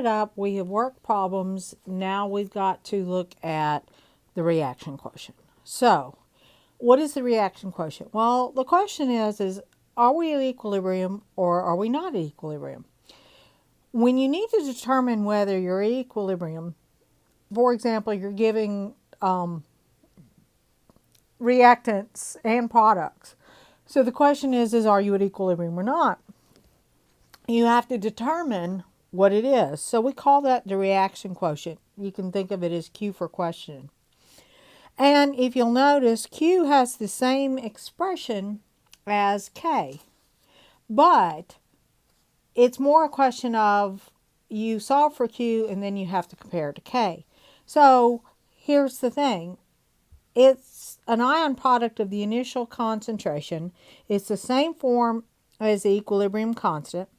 up, we have worked problems. Now we've got to look at the reaction quotient. So, what is the reaction quotient? Well, the question is are we at equilibrium or are we not at equilibrium? When you need to determine whether you're at equilibrium, for example, you're giving reactants and products. So the question is are you at equilibrium or not? You have to determine what it is. So we call that the reaction quotient. You can think of it as Q for question. And if you'll notice, Q has the same expression as K. But it's more a question of you solve for Q and then you have to compare it to K. So here's the thing. It's an ion product of the initial concentration. It's the same form as the equilibrium constant.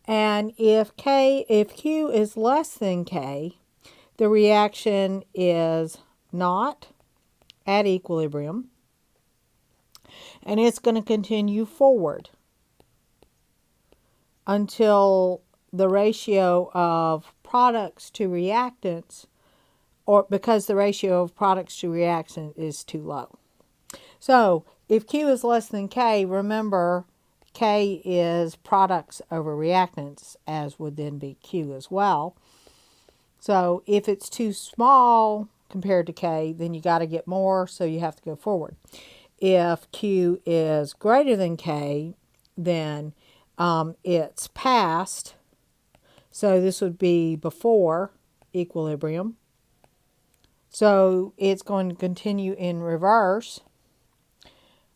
And if Q is less than K, the reaction is not at equilibrium. And it's going to continue forward until the ratio of products to reactants, or because the ratio of products to reactant is too low. So if Q is less than K, remember K is products over reactants, as would then be Q as well. So if it's too small compared to K, then you got to get more, so you have to go forward. If Q is greater than K, then it's past. So this would be before equilibrium. So it's going to continue in reverse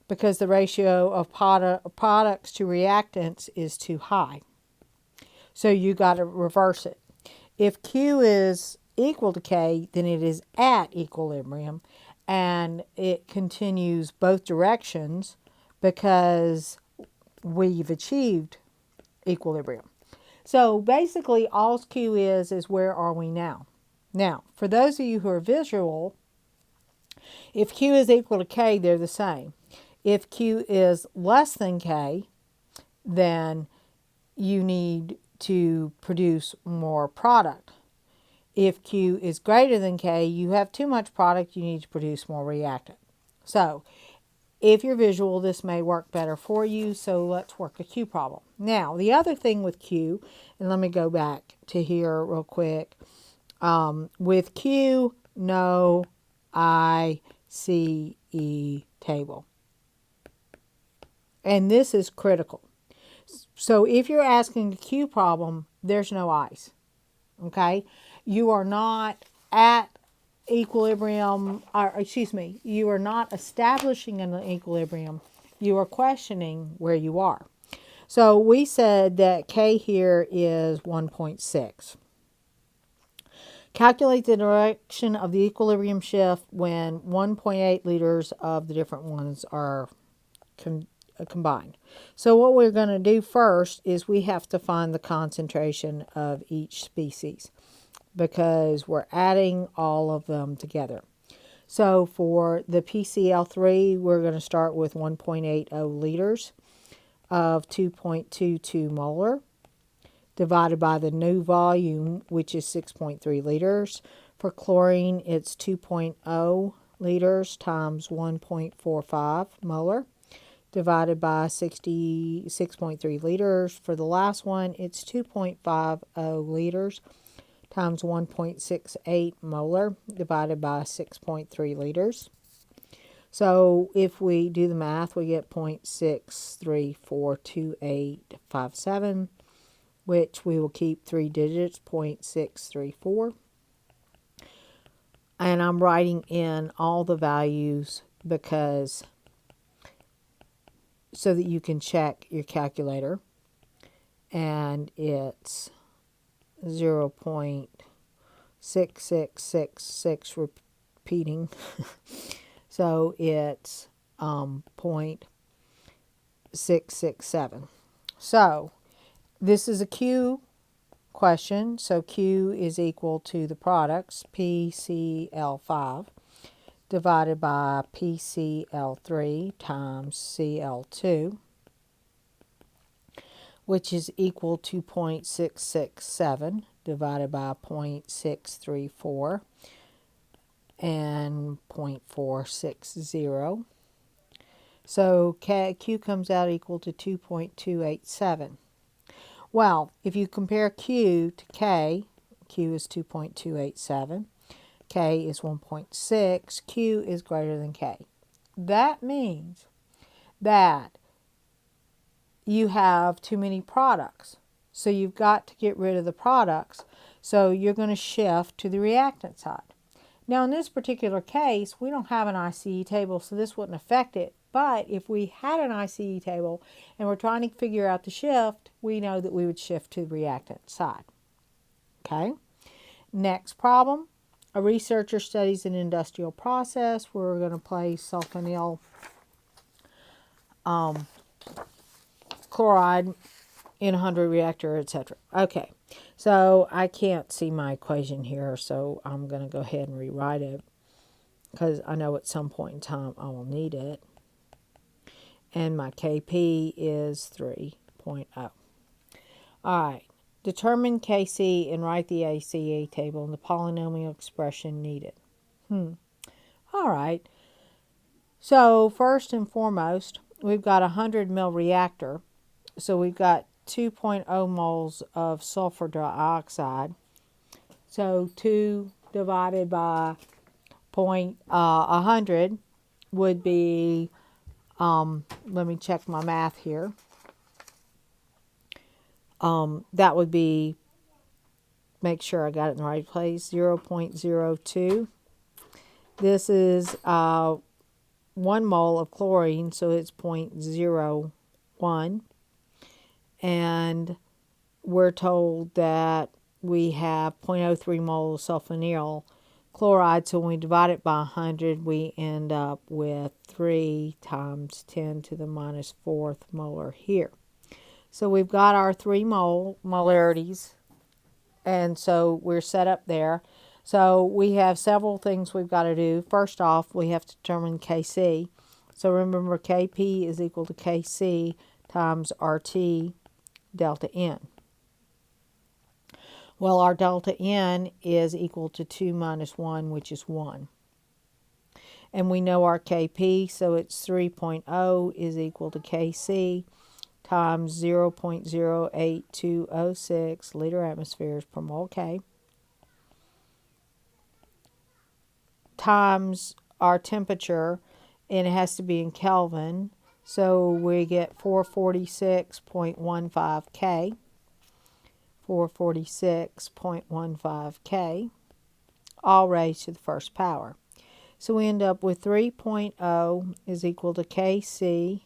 because the ratio of products to reactants is too high. So you got to reverse it. If Q is equal to K, then it is at equilibrium, and it continues both directions because we've achieved equilibrium. So basically all Q is where are we now? Now, for those of you who are visual, if Q is equal to K, they're the same. If Q is less than K, then you need to produce more product. If Q is greater than K, you have too much product, you need to produce more reactant. So, if you're visual, this may work better for you, so let's work a Q problem. Now, the other thing with Q, and let me go back to here real quick. With Q, no ICE table. And this is critical. So if you're asking a Q problem, there's no ICE. Okay? You are not at equilibrium, or excuse me, you are not establishing an equilibrium. You are questioning where you are. So we said that K here is 1.6. Calculate the direction of the equilibrium shift when 1.8 liters of the different ones are combined. So what we're going to do first is we have to find the concentration of each species because we're adding all of them together. So for the PCl3, we're going to start with 1.80 liters of 2.22 molar divided by the new volume, which is 6.3 liters. For chlorine, it's 2.0 liters times 1.45 molar divided by 66.3 liters. For the last one, it's 2.50 liters times 1.68 molar divided by 6.3 liters. So if we do the math, we get 0.6342857, which we will keep 3 digits, 0.634. And I'm writing in all the values because so that you can check your calculator. And it's 0.6666 repeating. So it's 0.667. So this is a Q question. So Q is equal to the products, PCl5, divided by PCl3 times Cl2, which is equal to 0.667, divided by 0.634 and 0.460. So Q comes out equal to 2.287. Well, if you compare Q to K, Q is 2.287, K is 1.6, Q is greater than K. That means that you have too many products. So you've got to get rid of the products. So you're going to shift to the reactant side. Now in this particular case, we don't have an ICE table, so this wouldn't affect it. But if we had an ICE table and we're trying to figure out the shift, we know that we would shift to the reactant side. Okay? Next problem. A researcher studies an industrial process. We're going to place sulfonyl chloride in a 100 reactor, etc. Okay, so I can't see my equation here, so I'm going to go ahead and rewrite it because I know at some point in time I will need it. And my Kp is 3.0. All right, determine Kc and write the ACE table and the polynomial expression needed. All right, so first and foremost, we've got a 100 ml reactor. So we've got 2.0 moles of sulfur dioxide. So 2 divided by 100 would be, let me check my math here. That would be, make sure I got it in the right place, 0.02. This is 1 mole of chlorine, so it's 0.01. And we're told that we have 0.03 moles of sulfonyl chloride, so when we divide it by 100, we end up with 3 times 10 to the minus 4th molar here. So we've got our 3 molarities, and so we're set up there. So we have several things we've got to do. First off, we have to determine Kc. So remember, Kp is equal to Kc times RT delta N. Well, our delta N is equal to 2 minus 1, which is 1. And we know our Kp, so it's 3.0 is equal to Kc times 0.08206 liter atmospheres per mole K times our temperature, and it has to be in Kelvin. So we get 446.15 K, 446.15 K, all raised to the first power. So we end up with 3.0 is equal to Kc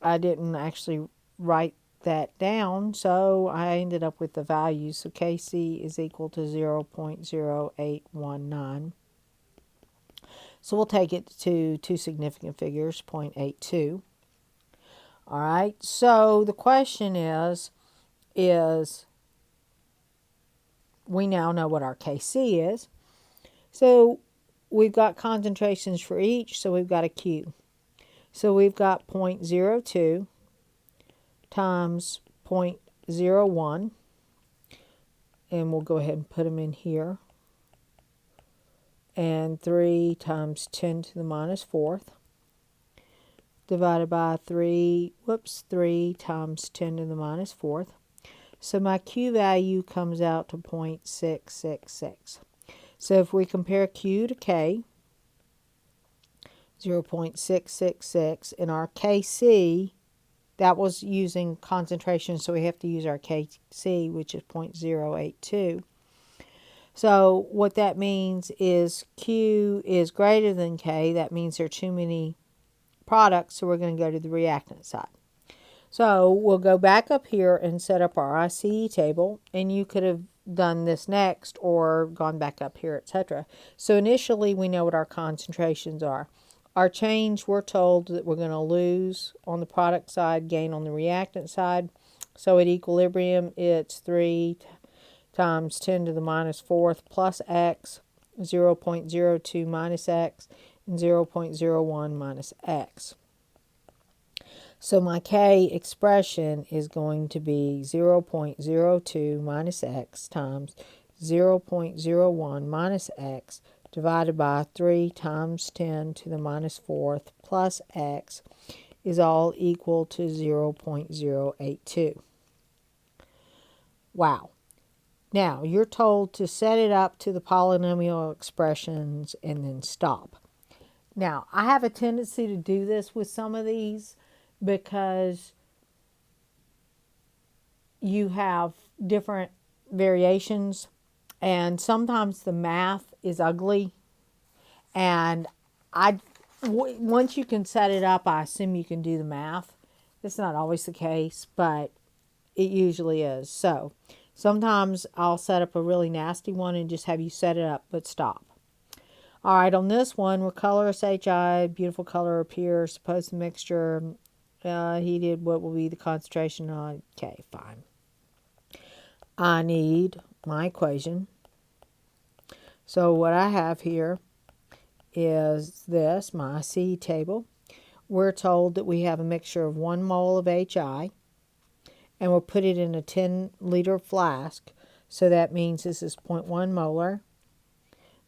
I didn't actually write that down, so I ended up with the values. So Kc is equal to 0.0819. So we'll take it to two significant figures, 0.82. All right, so the question is we now know what our Kc is. So we've got concentrations for each, so we've got a Q. So we've got 0.02 times 0.01, and we'll go ahead and put them in here, and 3 times 10 to the minus 4th, divided by 3 times 10 to the minus 4th. So my Q value comes out to 0.666. So if we compare Q to K, 0.666, and our Kc, that was using concentration, so we have to use our Kc, which is 0.082. So what that means is Q is greater than K. That means there are too many products, so we're going to go to the reactant side. So we'll go back up here and set up our ICE table, and you could have done this next or gone back up here, etc. So initially we know what our concentrations are. Our change, we're told that we're going to lose on the product side, gain on the reactant side. So at equilibrium, it's 3 times 10 to the minus 4th plus x, 0.02 minus x, and 0.01 minus x. So my K expression is going to be 0.02 minus X times 0.01 minus X divided by 3 times 10 to the minus 4th plus X is all equal to 0.082. Wow. Now, you're told to set it up to the polynomial expressions and then stop. Now, I have a tendency to do this with some of these because you have different variations, and sometimes the math is ugly. And once you can set it up, I assume you can do the math. It's not always the case, but it usually is. So sometimes I'll set up a really nasty one and just have you set it up, but stop. All right, on this one, where colorless HI, beautiful color appears, suppose the mixture heated, what will be the concentration? Okay, fine. I need my equation. So what I have here is this, my C table. We're told that we have a mixture of 1 mole of HI, and we'll put it in a 10-liter flask. So that means this is 0.1 molar,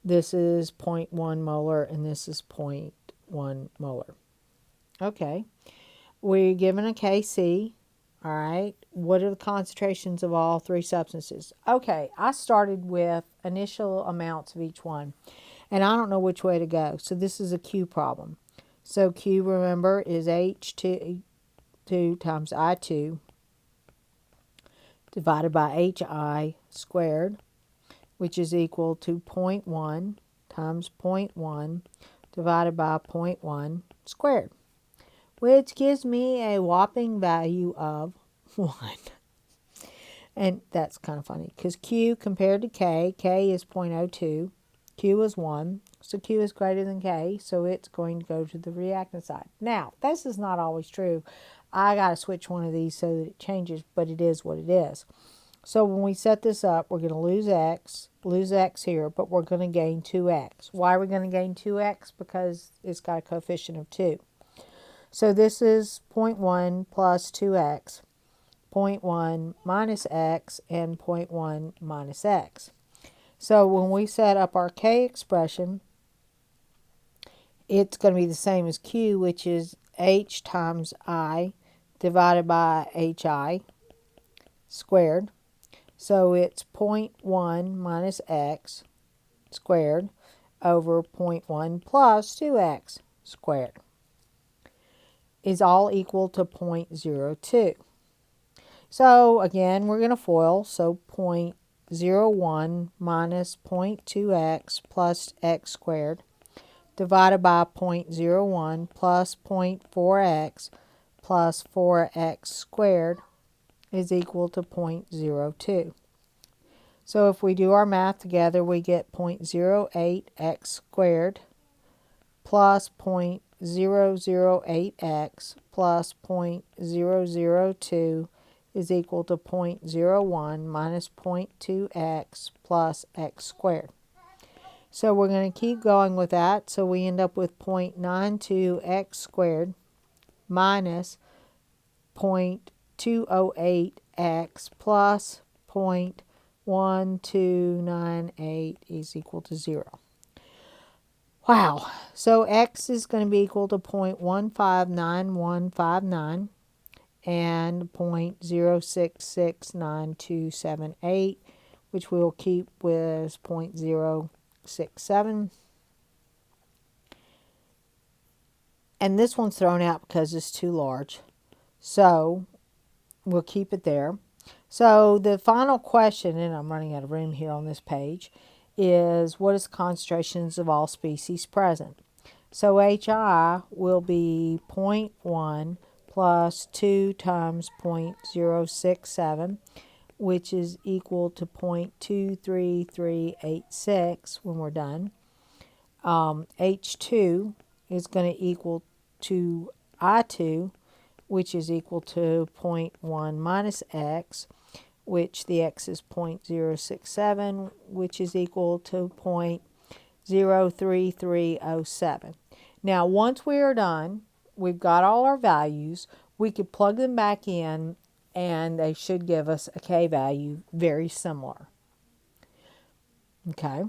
this is 0.1 molar, and this is 0.1 molar. Okay, we're given a Kc. All right, what are the concentrations of all three substances? Okay, I started with initial amounts of each one, and I don't know which way to go. So this is a Q problem. So Q, remember, is H2 times I2 divided by HI squared, which is equal to 0.1 times 0.1 divided by 0.1 squared, which gives me a whopping value of 1. And that's kind of funny because Q compared to K is 0.02, Q is 1, so Q is greater than K, so it's going to go to the reactant side. Now, this is not always true. I got to switch one of these so that it changes, but it is what it is. So when we set this up, we're going to lose X here, but we're going to gain 2X. Why are we going to gain 2X? Because it's got a coefficient of 2. So this is 0.1 plus 2X, 0.1 minus X, and 0.1 minus X. So when we set up our K expression, it's going to be the same as Q, which is H times I divided by HI squared. So it's 0.1 minus X squared over 0.1 plus 2X squared is all equal to 0.02. So again, we're going to FOIL. So 0.01 minus 0.2x plus x squared divided by 0.01 plus 0.4x plus 4x squared is equal to 0.02. So if we do our math together, we get 0.08x squared plus 0.008x plus 0.002 is equal to 0.01 minus 0.2x plus x squared. So we're going to keep going with that. So we end up with 0.92x squared minus 0.208x plus 0.1298 is equal to 0. Wow. So x is going to be equal to 0.159159 and 0.0669278, which we'll keep with 0.067. And this one's thrown out because it's too large. So we'll keep it there. So the final question, and I'm running out of room here on this page, is what is the concentrations of all species present? So HI will be 0.1 plus 2 times 0.067, which is equal to 0.23386 when we're done. H2 is going to equal to I2, which is equal to 0.1 minus x, which the x is 0.067, which is equal to 0.03307. Now, once we are done, we've got all our values, we could plug them back in and they should give us a K value very similar. Okay.